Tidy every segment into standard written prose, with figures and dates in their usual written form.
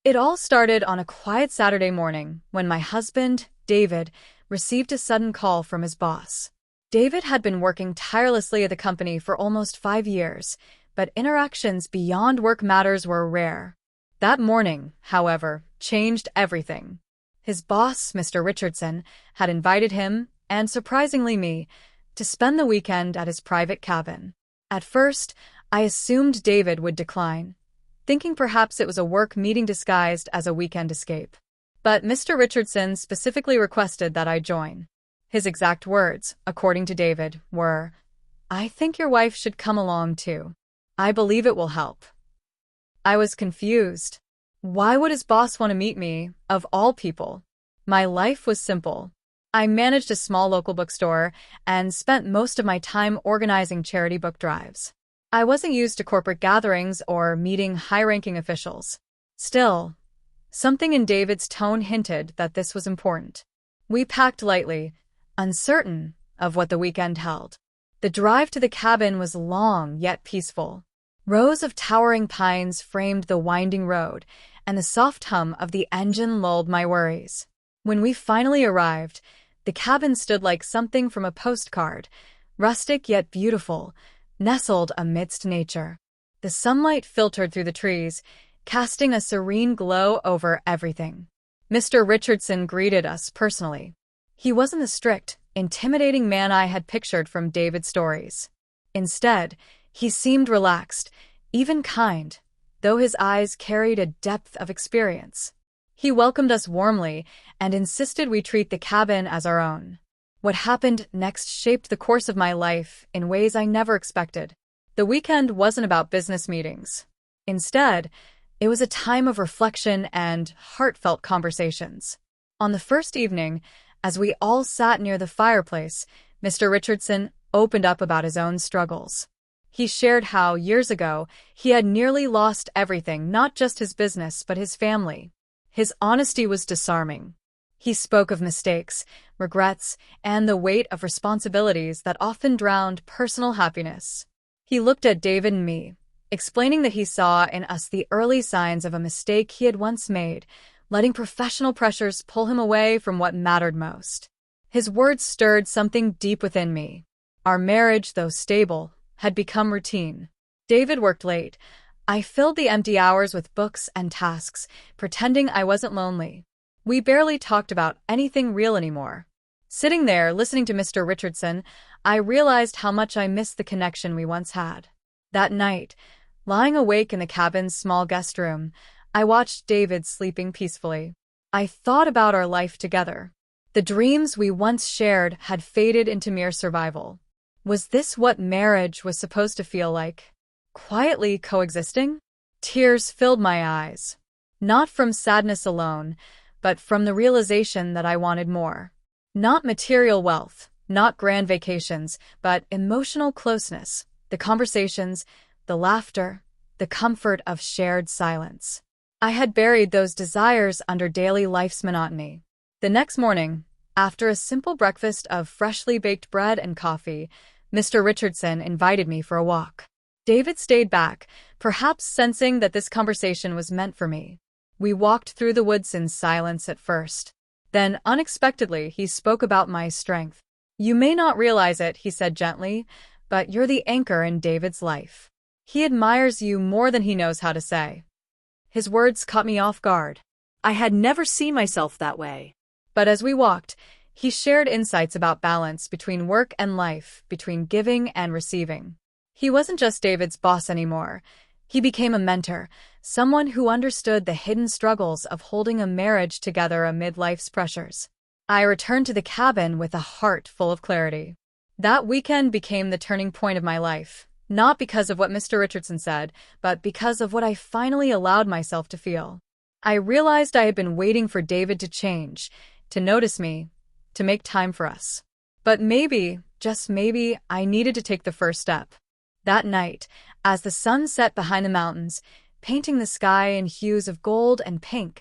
It all started on a quiet Saturday morning when my husband, David, received a sudden call from his boss. David had been working tirelessly at the company for almost 5 years, but interactions beyond work matters were rare. That morning, however, changed everything. His boss, Mr. Richardson, had invited him, and surprisingly me, to spend the weekend at his private cabin. At first, I assumed David would decline, thinking perhaps it was a work meeting disguised as a weekend escape. But Mr. Richardson specifically requested that I join. His exact words, according to David, were, "I think your wife should come along too. I believe it will help." I was confused. Why would his boss want to meet me, of all people? My life was simple. I managed a small local bookstore and spent most of my time organizing charity book drives. I wasn't used to corporate gatherings or meeting high-ranking officials. Still, something in David's tone hinted that this was important. We packed lightly, uncertain of what the weekend held. The drive to the cabin was long yet peaceful. Rows of towering pines framed the winding road, and the soft hum of the engine lulled my worries. When we finally arrived, the cabin stood like something from a postcard, rustic yet beautiful, nestled amidst nature. The sunlight filtered through the trees, casting a serene glow over everything. Mr. Richardson greeted us personally. He wasn't the strict, intimidating man I had pictured from David's stories. Instead, he seemed relaxed, even kind, though his eyes carried a depth of experience. He welcomed us warmly and insisted we treat the cabin as our own. What happened next shaped the course of my life in ways I never expected. The weekend wasn't about business meetings. Instead, it was a time of reflection and heartfelt conversations. On the first evening, as we all sat near the fireplace, Mr. Richardson opened up about his own struggles. He shared how, years ago, he had nearly lost everything, not just his business, but his family. His honesty was disarming. He spoke of mistakes, regrets, and the weight of responsibilities that often drowned personal happiness. He looked at David and me, explaining that he saw in us the early signs of a mistake he had once made, letting professional pressures pull him away from what mattered most. His words stirred something deep within me. Our marriage, though stable, had become routine. David worked late. I filled the empty hours with books and tasks, pretending I wasn't lonely. We barely talked about anything real anymore. Sitting there, listening to Mr. Richardson, I realized how much I missed the connection we once had. That night, lying awake in the cabin's small guest room, I watched David sleeping peacefully. I thought about our life together. The dreams we once shared had faded into mere survival. Was this what marriage was supposed to feel like? Quietly coexisting? Tears filled my eyes. Not from sadness alone, but from the realization that I wanted more. Not material wealth, not grand vacations, but emotional closeness, the conversations, the laughter, the comfort of shared silence. I had buried those desires under daily life's monotony. The next morning, after a simple breakfast of freshly baked bread and coffee, Mr. Richardson invited me for a walk. David stayed back, perhaps sensing that this conversation was meant for me. We walked through the woods in silence at first. Then, unexpectedly, he spoke about my strength. "You may not realize it," he said gently, "but you're the anchor in David's life. He admires you more than he knows how to say." His words caught me off guard. I had never seen myself that way. But as we walked, he shared insights about balance between work and life, between giving and receiving. He wasn't just David's boss anymore. He became a mentor, someone who understood the hidden struggles of holding a marriage together amid life's pressures. I returned to the cabin with a heart full of clarity. That weekend became the turning point of my life, not because of what Mr. Richardson said, but because of what I finally allowed myself to feel. I realized I had been waiting for David to change, to notice me, to make time for us. But maybe, just maybe, I needed to take the first step. That night, as the sun set behind the mountains, painting the sky in hues of gold and pink,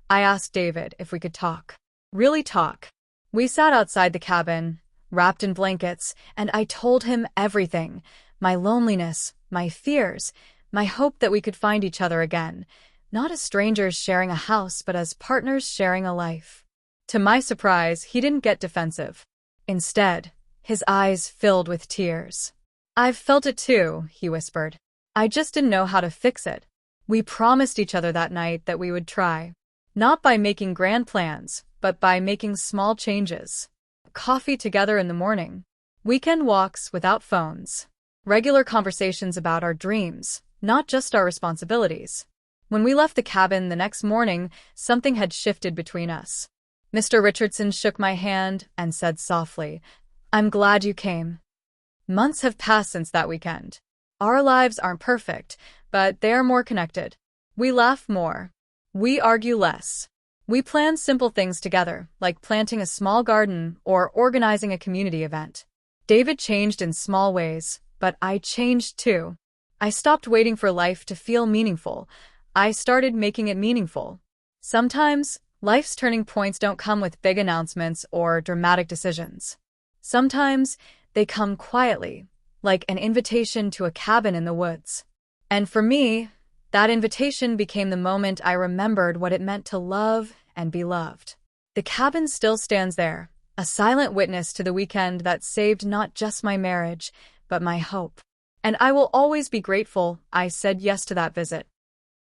I asked David if we could talk. Really talk. We sat outside the cabin, wrapped in blankets, and I told him everything. My loneliness, my fears, my hope that we could find each other again. Not as strangers sharing a house, but as partners sharing a life. To my surprise, he didn't get defensive. Instead, his eyes filled with tears. "I've felt it too," he whispered. "I just didn't know how to fix it." We promised each other that night that we would try. Not by making grand plans, but by making small changes. Coffee together in the morning. Weekend walks without phones. Regular conversations about our dreams, not just our responsibilities. When we left the cabin the next morning, something had shifted between us. Mr. Richardson shook my hand and said softly, "I'm glad you came." Months have passed since that weekend. Our lives aren't perfect, but they are more connected. We laugh more. We argue less. We plan simple things together, like planting a small garden or organizing a community event. David changed in small ways, but I changed too. I stopped waiting for life to feel meaningful. I started making it meaningful. Sometimes, life's turning points don't come with big announcements or dramatic decisions. Sometimes, they come quietly, like an invitation to a cabin in the woods. And for me, that invitation became the moment I remembered what it meant to love and be loved. The cabin still stands there, a silent witness to the weekend that saved not just my marriage, but my hope. And I will always be grateful I said yes to that visit.